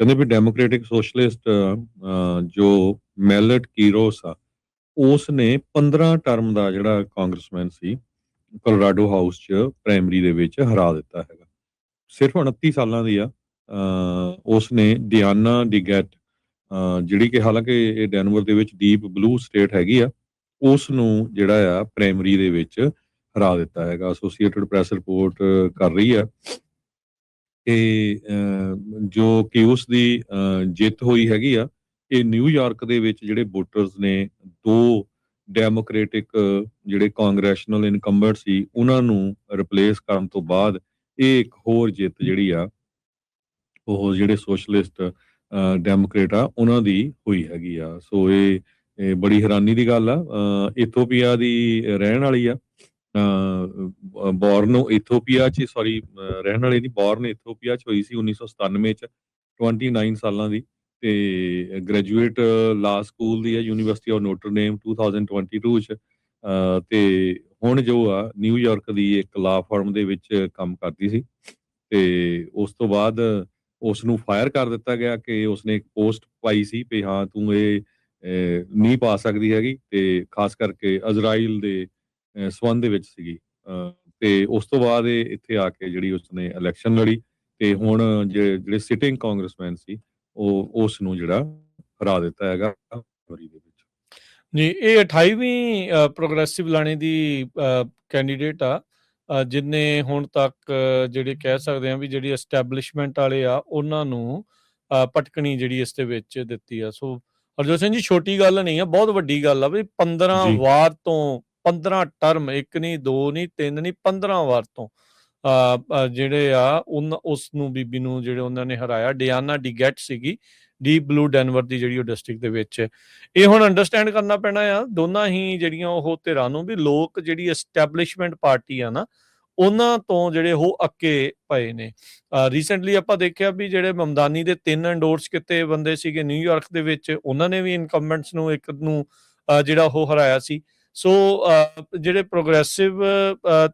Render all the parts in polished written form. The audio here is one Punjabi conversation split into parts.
ਕਹਿੰਦੇ ਵੀ ਡੈਮੋਕ੍ਰੈਟਿਕ ਸੋਸ਼ਲਿਸਟ ਜੋ ਮੈਲਟ ਕੀਰੋਸ ਆ, ਉਸ ਨੇ 15 ਟਰਮ ਦਾ ਜਿਹੜਾ ਕਾਂਗਰਸਮੈਨ ਸੀ ਕੋਲੋਰਾਡੋ ਹਾਊਸ 'ਚ ਪ੍ਰਾਇਮਰੀ ਦੇ ਵਿੱਚ ਹਰਾ ਦਿੱਤਾ ਹੈਗਾ। ਸਿਰਫ 29 ਸਾਲਾਂ ਦੀ ਆ। ਉਸ ਨੇ ਡਿਆਨਾ ਡਿਗੈਟ, ਜਿਹੜੀ ਕਿ ਹਾਲਾਂਕਿ ਇਹ ਡੈਨਵਰ ਦੇ ਵਿੱਚ ਡੀਪ ਬਲੂ ਸਟੇਟ ਹੈਗੀ ਆ, ਉਸ ਨੂੰ ਜਿਹੜਾ ਆ ਪ੍ਰਾਇਮਰੀ ਦੇ ਵਿੱਚ ਹਰਾ ਦਿੱਤਾ ਹੈਗਾ। ਐਸੋਸੀਏਟਡ ਪ੍ਰੈਸ ਰਿਪੋਰਟ ਕਰ ਰਹੀ ਆ ਕਿ ਜੋ ਕਿ ਉਸ ਦੀ ਜਿੱਤ ਹੋਈ ਹੈਗੀ ਆ, ਇਹ ਨਿਊਯਾਰਕ ਦੇ ਵਿੱਚ ਜਿਹੜੇ ਵੋਟਰਸ ਨੇ 2 ਡੈਮੋਕ੍ਰੈਟਿਕ ਜਿਹੜੇ ਕਾਂਗਰੈਸ਼ਨਲ ਇਨਕੰਬੈਂਟ ਸੀ ਉਹਨਾਂ ਨੂੰ ਰਿਪਲੇਸ ਕਰਨ ਤੋਂ ਬਾਅਦ ਇਹ ਇੱਕ ਹੋਰ ਜਿੱਤ ਜਿਹੜੀ ਆ ਉਹ ਜਿਹੜੇ ਸੋਸ਼ਲਿਸਟ ਡੈਮੋਕ੍ਰੇਟ ਆ ਉਹਨਾਂ ਦੀ ਹੋਈ ਹੈਗੀ ਆ। ਸੋ ਇਹ ਬੜੀ ਹੈਰਾਨੀ ਦੀ ਗੱਲ ਆ। ਇਥੋਪੀਆ ਦੀ ਰਹਿਣ ਵਾਲੀ ਆ, ਬੋਰਨ ਇਥੋਪੀਆ 'ਚ ਸੌਰੀ ਰਹਿਣ ਵਾਲੀ ਨਹੀਂ, ਬੋਰਨ ਇਥੋਪੀਆ 'ਚ ਹੋਈ ਸੀ 1997 'ਚ, 29 ਸਾਲਾਂ ਦੀ, ਤੇ ਗ੍ਰੈਜੂਏਟ ਲਾ ਸਕੂਲ ਦੀ ਹੈ ਯੂਨੀਵਰਸਿਟੀ ਆਫ ਨੋਟਰਡੇਮ 2022 'ਚ, ਤੇ ਹੁਣ ਜੋ ਆ ਨਿਊਯਾਰਕ ਦੀ ਇੱਕ ਲਾ ਫਰਮ ਦੇ ਵਿੱਚ ਕੰਮ ਕਰਦੀ ਸੀ, ਤੇ ਉਸ ਤੋਂ ਬਾਅਦ ਉਸ ਨੂੰ ਫਾਇਰ ਕਰ ਦਿੱਤਾ ਗਿਆ ਕਿ ਉਸਨੇ ਇੱਕ ਪੋਸਟ ਪਾਈ ਸੀ ਵੀ ਹਾਂ ਤੂੰ ਇਹ ਨਹੀਂ ਪਾ ਸਕਦੀ ਹੈਗੀ, ਤੇ ਖਾਸ ਕਰਕੇ ਇਜ਼ਰਾਈਲ ਦੇ ਸੰਬੰਧ ਦੇ ਵਿੱਚ ਸੀਗੀ। ਤੇ ਉਸ ਤੋਂ ਬਾਅਦ ਇਹ ਇੱਥੇ ਆ ਕੇ ਜਿਹੜੀ ਉਸਨੇ ਇਲੈਕਸ਼ਨ ਲੜੀ, ਤੇ ਹੁਣ ਜਿਹੜੇ ਸਿਟਿੰਗ ਕਾਂਗਰਸਮੈਨ ਸੀ ਉਹ ਉਸ ਨੂੰ ਜਿਹੜਾ ਹਰਾ ਦਿੱਤਾ ਹੈਗਾ ਦੇ ਵਿੱਚ। ਜੀ, ਇਹ 28ਵੀਂ ਪ੍ਰੋਗਰੈਸਿਵ ਲਾਣੇ ਦੀ ਕੈਂਡੀਡੇਟ ਆ, ਜਿਹਨੇ ਹੁਣ ਤੱਕ ਜਿਹੜੇ ਕਹਿ ਸਕਦੇ ਆ ਵੀ ਜਿਹੜੀ ਐਸਟੈਬਲਿਸ਼ਮੈਂਟ ਵਾਲੇ ਆ ਉਹਨਾਂ ਨੂੰ ਪਟਕਣੀ ਜਿਹੜੀ ਇਸ ਦੇ ਵਿੱਚ ਦਿੱਤੀ ਆ। ਸੋ ਹਰਜੋਤ ਸਿੰਘ ਜੀ, ਛੋਟੀ ਗੱਲ ਨਹੀਂ ਆ, ਬਹੁਤ ਵੱਡੀ ਗੱਲ ਆ ਵੀ 15 ਵਾਰ ਤੋਂ 15 ਟਰਮ, ਇੱਕ ਨਹੀਂ, 2 ਨਹੀਂ, 3 ਨਹੀਂ, 15 ਵਾਰ ਤੋਂ ਜਿਹੜੇ ਆ ਉਸ ਨੂੰ ਬੀਬੀ ਨੂੰ ਜਿਹੜੇ ਉਹਨਾਂ ਨੇ ਹਰਾਇਆ। ਡਿਆਨਾ ਡਿਗੈਟ ਸੀਗੀ, ਡੀਪ ਬਲੂ ਡੈਨਵਰ ਦੀ ਜਿਹੜੀ ਉਹ ਡਿਸਟ੍ਰਿਕਟ ਦੇ ਵਿੱਚ। ਇਹ ਹੁਣ ਅੰਡਰਸਟੈਂਡ ਕਰਨਾ ਪੈਣਾ ਆ ਦੋਨਾਂ ਹੀ ਜਿਹੜੀਆਂ ਉਹ ਧਿਰਾਂ ਨੂੰ ਵੀ ਲੋਕ ਜਿਹੜੀ ਐਸਟੈਬਲਿਸ਼ਮੈਂਟ ਪਾਰਟੀ ਆ ਨਾ ਉਹਨਾਂ ਤੋਂ ਜਿਹੜੇ ਉਹ ਅੱਕੇ ਪਏ ਨੇ। ਰੀਸੈਂਟਲੀ ਆਪਾਂ ਦੇਖਿਆ ਵੀ ਜਿਹੜੇ ਮਮਦਾਨੀ ਦੇ 3 ਐਂਡੋਰਸ ਕੀਤੇ ਬੰਦੇ ਸੀਗੇ ਨਿਊਯਾਰਕ ਦੇ ਵਿੱਚ, ਉਹਨਾਂ ਨੇ ਵੀ ਇਨਕੰਬੈਂਟਸ ਨੂੰ ਇੱਕ ਨੂੰ ਜਿਹੜਾ ਉਹ ਹਰਾਇਆ ਸੀ। ਸੋ ਜਿਹੜੇ ਪ੍ਰੋਗਰੈਸਿਵ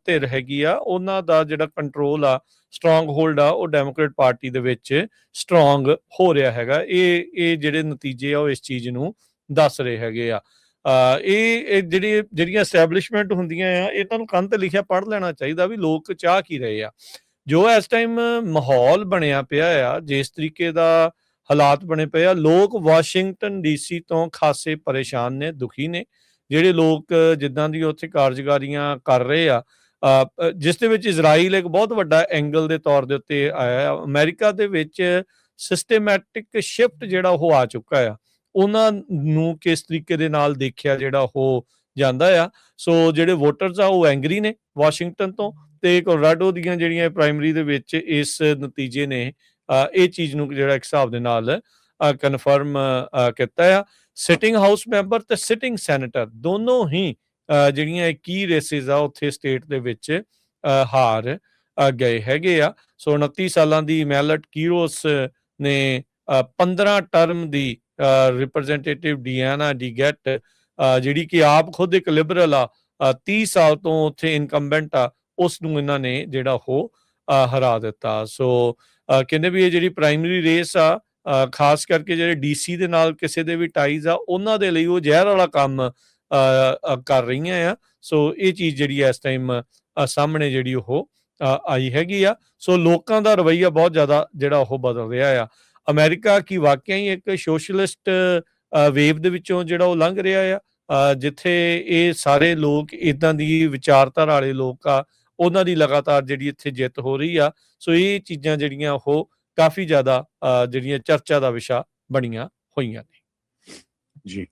ਧਿਰ ਹੈਗੀ ਆ ਉਹਨਾਂ ਦਾ ਜਿਹੜਾ ਕੰਟਰੋਲ ਆ, ਸਟਰੋਂਗ ਹੋਲਡ ਆ, ਉਹ ਡੈਮੋਕ੍ਰੇਟ ਪਾਰਟੀ ਦੇ ਵਿੱਚ ਸਟਰੋਂਗ ਹੋ ਰਿਹਾ ਹੈਗਾ। ਇਹ ਜਿਹੜੇ ਨਤੀਜੇ ਆ ਉਹ ਇਸ ਚੀਜ਼ ਨੂੰ ਦੱਸ ਰਹੇ ਹੈਗੇ ਆ। ਇਹ ਜਿਹੜੀਆਂ ਐਸਟੈਬਲਿਸ਼ਮੈਂਟ ਹੁੰਦੀਆਂ ਆ ਇਹਨਾਂ ਨੂੰ ਕੰਨ ਤੇ ਲਿਖਿਆ ਪੜ੍ਹ ਲੈਣਾ ਚਾਹੀਦਾ ਵੀ ਲੋਕ ਚਾਹ ਕੀ ਰਹੇ ਆ। ਜੋ ਇਸ ਟਾਈਮ ਮਾਹੌਲ ਬਣਿਆ ਪਿਆ ਆ, ਜਿਸ ਤਰੀਕੇ ਦਾ ਹਾਲਾਤ ਬਣੇ ਪਏ ਆ, ਲੋਕ ਵਾਸ਼ਿੰਗਟਨ DC ਤੋਂ ਖਾਸੇ ਪਰੇਸ਼ਾਨ ਨੇ, ਦੁਖੀ ਨੇ। ਜਿਹੜੇ ਲੋਕ ਜਿੱਦਾਂ ਦੀ ਉੱਥੇ ਕਾਰਜਕਾਰੀਆਂ ਕਰ ਰਹੇ ਆ, ਜਿਸ ਦੇ ਵਿੱਚ ਇਜ਼ਰਾਈਲ ਇੱਕ ਬਹੁਤ ਵੱਡਾ ਐਂਗਲ ਦੇ ਤੌਰ ਦੇ ਉੱਤੇ ਆਇਆ। ਅਮਰੀਕਾ ਦੇ ਵਿੱਚ ਸਿਸਟੇਮੈਟਿਕ ਸ਼ਿਫਟ ਜਿਹੜਾ ਉਹ ਆ ਚੁੱਕਾ ਆ, ਉਹਨਾਂ ਨੂੰ ਕਿਸ ਤਰੀਕੇ ਦੇ ਨਾਲ ਦੇਖਿਆ ਜਿਹੜਾ ਉਹ ਜਾਂਦਾ ਆ। ਸੋ ਜਿਹੜੇ ਵੋਟਰਸ ਆ ਉਹ ਐਂਗਰੀ ਨੇ ਵਾਸ਼ਿੰਗਟਨ ਤੋਂ, ਤੇ ਕੋਲੋਰਾਡੋ ਦੀਆਂ ਜਿਹੜੀਆਂ ਪ੍ਰਾਇਮਰੀ ਦੇ ਵਿੱਚ ਇਸ ਨਤੀਜੇ ਨੇ ਇਹ ਚੀਜ਼ ਨੂੰ ਜਿਹੜਾ ਇੱਕ ਹਿਸਾਬ ਦੇ ਨਾਲ ਕਨਫਰਮ ਕੀਤਾ ਆ। ਸਿਟਿੰਗ ਹਾਊਸ ਮੈਂਬਰ ਤੇ ਸਿਟਿੰਗ ਸੈਨੇਟਰ ਦੋਨੋਂ ਹੀ ਜਿਹੜੀਆਂ ਕੀ ਰੇਸਿਸ ਆ ਉੱਥੇ ਸਟੇਟ ਦੇ ਵਿੱਚ ਹਾਰ ਗਏ ਹੈਗੇ ਆ। ਸੋ 29 ਸਾਲਾਂ ਦੀ ਮੈਲਟ ਕੀਰੋਸ ਨੇ 15 ਟਰਮ ਦੀ ਰਿਪਰੈਜ਼ੈਂਟੇਟਿਵ ਡਿਆਨਾ ਡਿਗੈਟ, ਜਿਹੜੀ ਕਿ ਆਪ ਖੁਦ ਇੱਕ ਲਿਬਰਲ ਆ, 30 ਸਾਲ ਤੋਂ ਉੱਥੇ ਇਨਕੰਬੈਂਟ ਆ, ਉਸ ਨੂੰ ਇਹਨਾਂ ਨੇ ਜਿਹੜਾ ਉਹ ਹਰਾ ਦਿੱਤਾ। ਸੋ ਕਹਿੰਦੇ ਵੀ ਇਹ ਜਿਹੜੀ ਪ੍ਰਾਇਮਰੀ ਰੇਸ ਆ, ਖਾਸ ਕਰਕੇ ਜਿਹੜੇ DC ਦੇ ਨਾਲ ਕਿਸੇ ਦੇ ਵੀ ਟਾਈਜ਼ ਆ ਉਹਨਾਂ ਦੇ ਲਈ ਉਹ ਜ਼ਹਿਰ ਵਾਲਾ ਕੰਮ ਕਰ ਰਹੀਆਂ ਆ। ਸੋ ਇਹ ਚੀਜ਼ ਜਿਹੜੀ ਇਸ ਟਾਈਮ ਸਾਹਮਣੇ ਜਿਹੜੀ ਉਹ ਆਈ ਹੈਗੀ ਆ। ਸੋ ਲੋਕਾਂ ਦਾ ਰਵੱਈਆ ਬਹੁਤ ਜ਼ਿਆਦਾ ਜਿਹੜਾ ਉਹ ਬਦਲ ਰਿਹਾ ਆ। ਅਮਰੀਕਾ ਕੀ ਵਾਕਿਆ ਹੀ ਇੱਕ ਸੋਸ਼ਲਿਸਟ ਵੇਵ ਦੇ ਵਿੱਚੋਂ ਜਿਹੜਾ ਉਹ ਲੰਘ ਰਿਹਾ ਆ, ਜਿੱਥੇ ਇਹ ਸਾਰੇ ਲੋਕ ਇੱਦਾਂ ਦੀ ਵਿਚਾਰਧਾਰਾ ਵਾਲੇ ਲੋਕ ਆ, ਉਹਨਾਂ ਦੀ ਲਗਾਤਾਰ ਜਿਹੜੀ ਇੱਥੇ ਜਿੱਤ ਹੋ ਰਹੀ ਆ। ਸੋ ਇਹ ਚੀਜ਼ਾਂ ਜਿਹੜੀਆਂ ਉਹ ਕਾਫੀ ਜ਼ਿਆਦਾ ਜਿਹੜੀਆਂ ਚਰਚਾ ਦਾ ਵਿਸ਼ਾ ਬਣੀਆਂ ਹੋਈਆਂ ਨੇ। ਜੀ।